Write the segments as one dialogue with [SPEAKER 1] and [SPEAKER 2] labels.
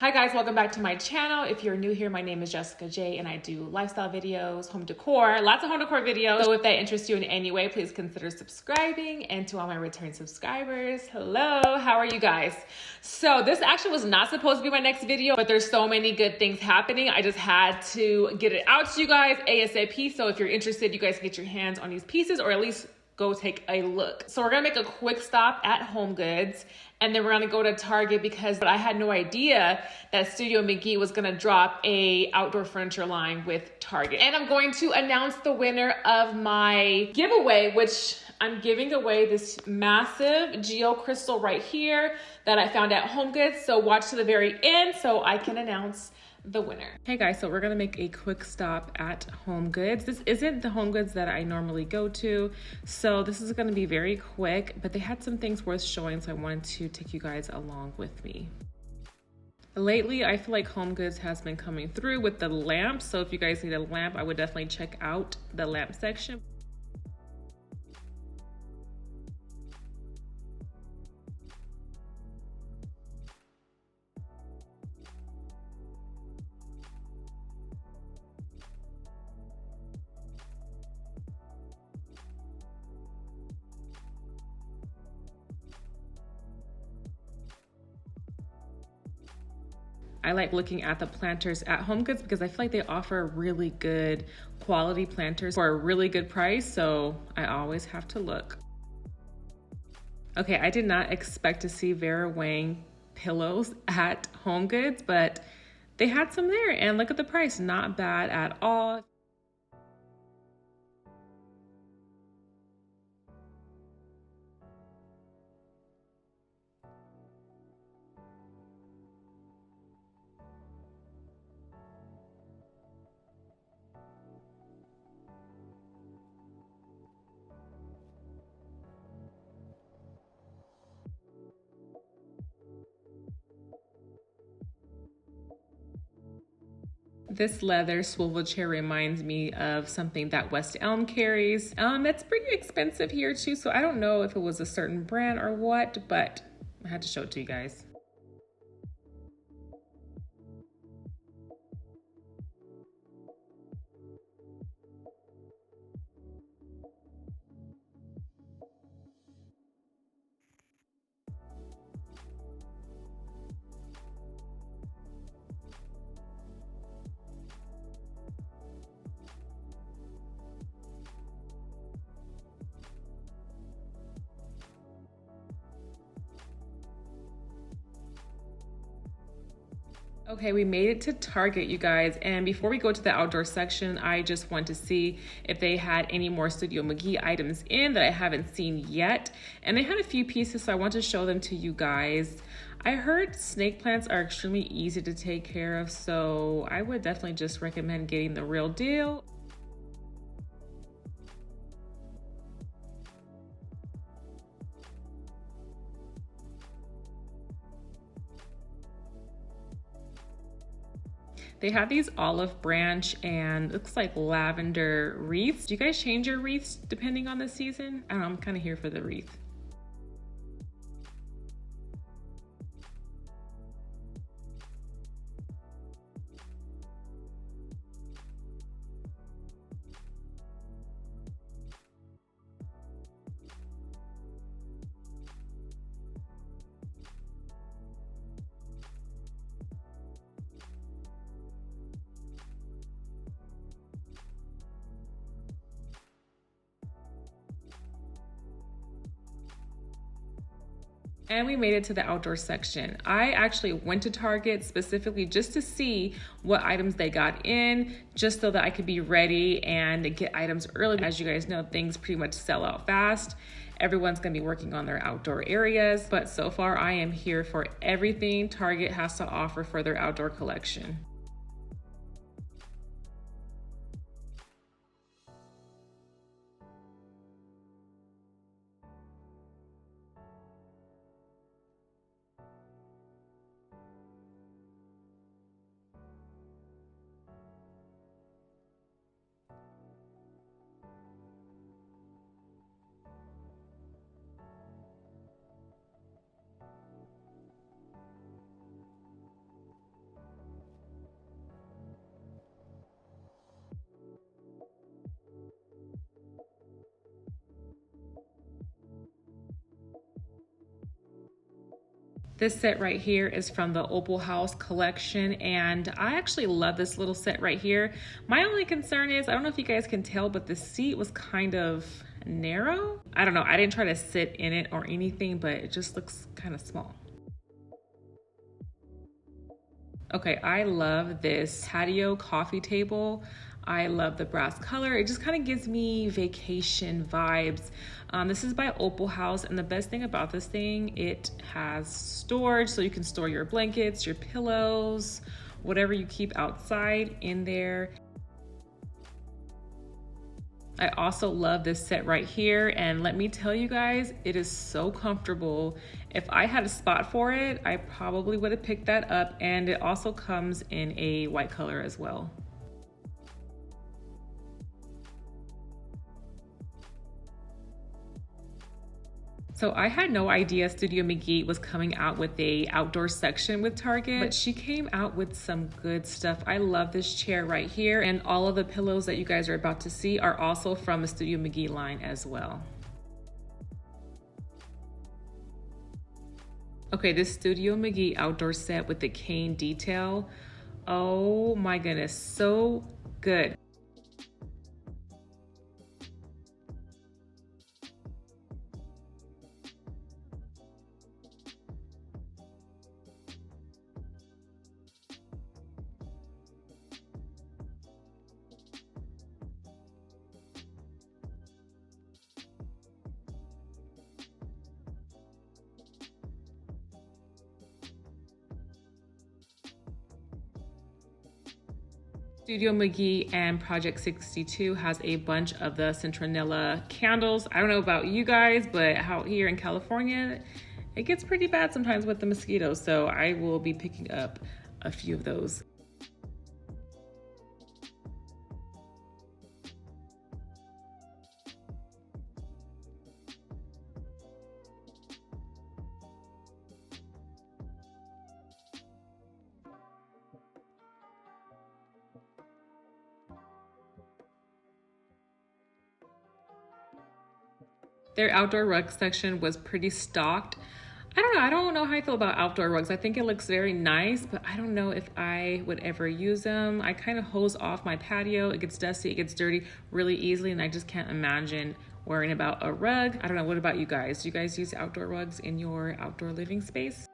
[SPEAKER 1] Hi guys, welcome back to my channel. If you're new here, my name is Jessica J and I do lifestyle videos, home decor, lots of home decor videos. So if that interests you in any way, please consider subscribing. And to all my return subscribers, hello, how are you guys? So this actually was not supposed to be my next video, but there's so many good things happening. I just had to get it out to you guys ASAP. So if you're interested, you guys can get your hands on these pieces or at least go take a look. So we're gonna make a quick stop at Homegoods and then we're gonna go to Target because I had no idea that Studio McGee was gonna drop a outdoor furniture line with Target. And I'm going to announce the winner of my giveaway, which I'm giving away this massive geo crystal right here that I found at Homegoods. So watch to the very end so I can announce the winner. Hey guys, so we're gonna make a quick stop at Homegoods. This isn't the Homegoods that I normally go to, so this is gonna be very quick, but they had some things worth showing, so I wanted to take you guys along with me. Lately, I feel like Homegoods has been coming through with the lamps, so if you guys need a lamp, I would definitely check out the lamp section. I like looking at the planters at Homegoods because I feel like they offer really good quality planters for a really good price, so I always have to look. Okay, I did not expect to see Vera Wang pillows at Homegoods, but they had some there and look at the price, not bad at all. This leather swivel chair reminds me of something that West Elm carries. It's pretty expensive here too, so I don't know if it was a certain brand or what, but I had to show it to you guys. Okay, we made it to Target, you guys. And before we go to the outdoor section, I just want to see if they had any more Studio McGee items in that I haven't seen yet. And they had a few pieces, so I want to show them to you guys. I heard snake plants are extremely easy to take care of, so I would definitely just recommend getting the real deal. They have these olive branch and looks like lavender wreaths. Do you guys change your wreaths depending on the season? I don't know, I'm kind of here for the wreath. And we made it to the outdoor section. I actually went to Target specifically just to see what items they got in, just so that I could be ready and get items early. As you guys know, things pretty much sell out fast. Everyone's gonna be working on their outdoor areas, but so far I am here for everything Target has to offer for their outdoor collection. This set right here is from the Opal House collection, and I actually love this little set right here. My only concern is, I don't know if you guys can tell, but the seat was kind of narrow. I don't know, I didn't try to sit in it or anything, but it just looks kind of small. Okay, I love this patio coffee table. I love the brass color. It just kind of gives me vacation vibes. This is by Opal House, and the best thing about this thing, it has storage, so you can store your blankets, your pillows, whatever you keep outside in there. I also love this set right here, and let me tell you guys, it is so comfortable. If I had a spot for it, I probably would have picked that up, and it also comes in a white color as well. So I had no idea Studio McGee was coming out with a outdoor section with Target, but she came out with some good stuff. I love this chair right here, and all of the pillows that you guys are about to see are also from the Studio McGee line as well. Okay, this Studio McGee outdoor set with the cane detail, oh my goodness, so good. Studio McGee and Project 62 has a bunch of the citronella candles. I don't know about you guys, but out here in California, it gets pretty bad sometimes with the mosquitoes, so I will be picking up a few of those. Their outdoor rug section was pretty stocked. I don't know how I feel about outdoor rugs. I think it looks very nice, but I don't know if I would ever use them. I kind of hose off my patio. It gets dusty, it gets dirty really easily, and I just can't imagine worrying about a rug. I don't know, what about you guys? Do you guys use outdoor rugs in your outdoor living space?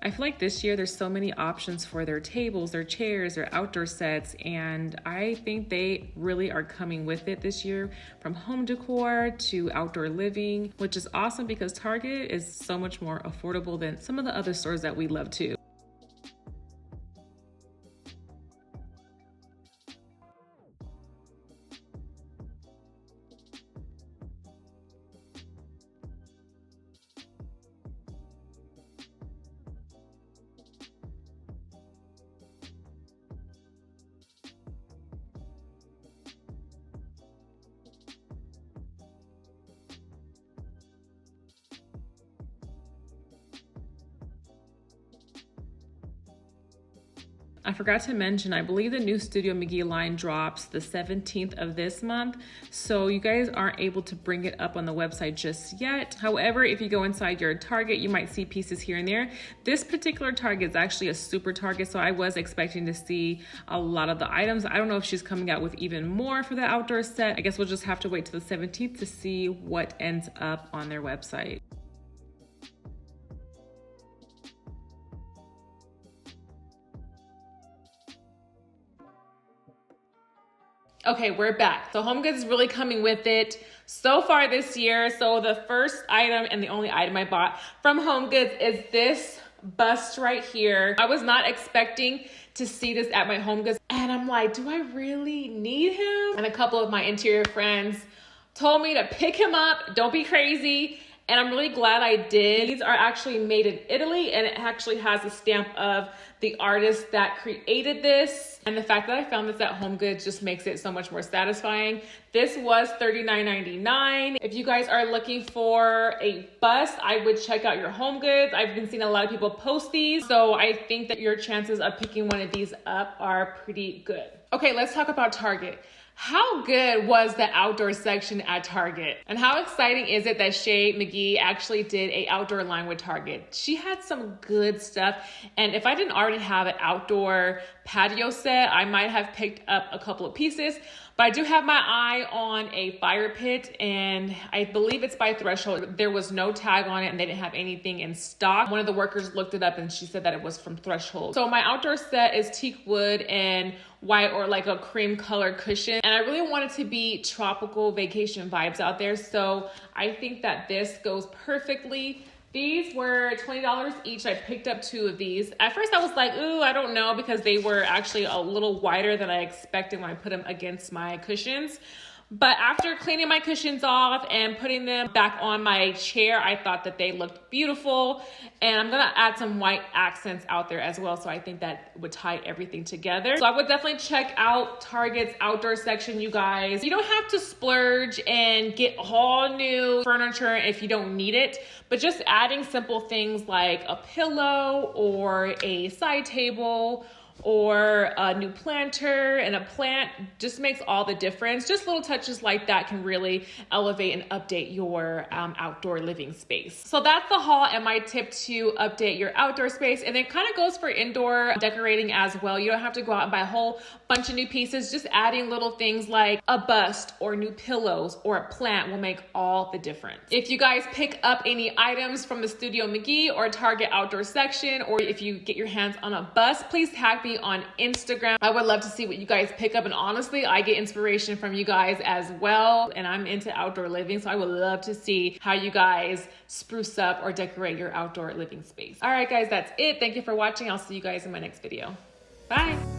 [SPEAKER 1] I feel like this year there's so many options for their tables, their chairs, their outdoor sets, and I think they really are coming with it this year, from home decor to outdoor living, which is awesome because Target is so much more affordable than some of the other stores that we love too. I forgot to mention, I believe the new Studio McGee line drops the 17th of this month, so you guys aren't able to bring it up on the website just yet. However, if you go inside your Target, you might see pieces here and there. This particular Target is actually a super Target, so I was expecting to see a lot of the items. I don't know if she's coming out with even more for the outdoor set. I guess we'll just have to wait till the 17th to see what ends up on their website. Okay, we're back. So HomeGoods is really coming with it so far this year. So the first item and the only item I bought from HomeGoods is this bust right here. I was not expecting to see this at my HOMEGOODS, and I'm like, do I really need him? And a couple of my interior friends told me to pick him up, don't be crazy. And I'm really glad I did. These are actually made in Italy, and it actually has a stamp of the artist that created this. And the fact that I found this at HOMEGOODS just makes it so much more satisfying. This was $39.99. If you guys are looking for a bust, I would check out your HOMEGOODS. I've been seeing a lot of people post these, so I think that your chances of picking one of these up are pretty good. Okay, let's talk about Target. How good was the outdoor section at Target? And how exciting is it that Shay McGee actually did an outdoor line with Target? She had some good stuff. And if I didn't already have an outdoor patio set, I might have picked up a couple of pieces. But I do have my eye on a fire pit, and I believe it's by Threshold. There was no tag on it, and they didn't have anything in stock. One of the workers looked it up, and she said that it was from Threshold. So my outdoor set is teak wood and white or like a cream color cushion. And I really wanted to be tropical vacation vibes out there. So I think that this goes perfectly. These were $20 each. I picked up 2 of these. At first I was like, ooh, I don't know, because they were actually a little wider than I expected when I put them against my cushions. But after cleaning my cushions off and putting them back on my chair, I thought that they looked beautiful. And I'm gonna add some white accents out there as well. So I think that would tie everything together. So I would definitely check out Target's outdoor section, you guys. You don't have to splurge and get all new furniture if you don't need it. But just adding simple things like a pillow or a side table or a new planter and a plant just makes all the difference. Just little touches like that can really elevate and update your outdoor living space. So that's the haul and my tip to update your outdoor space. And it kind of goes for indoor decorating as well. You don't have to go out and buy a whole bunch of new pieces. Just adding little things like a bust or new pillows or a plant will make all the difference. If you guys pick up any items from the Studio McGee or Target outdoor section, or if you get your hands on a bust, please tag me on Instagram. I would love to see what you guys pick up, and honestly, I get inspiration from you guys as well, and I'm into outdoor living, so I would love to see how you guys spruce up or decorate your outdoor living space. All right, guys, that's it. Thank you for watching. I'll see you guys in my next video. Bye.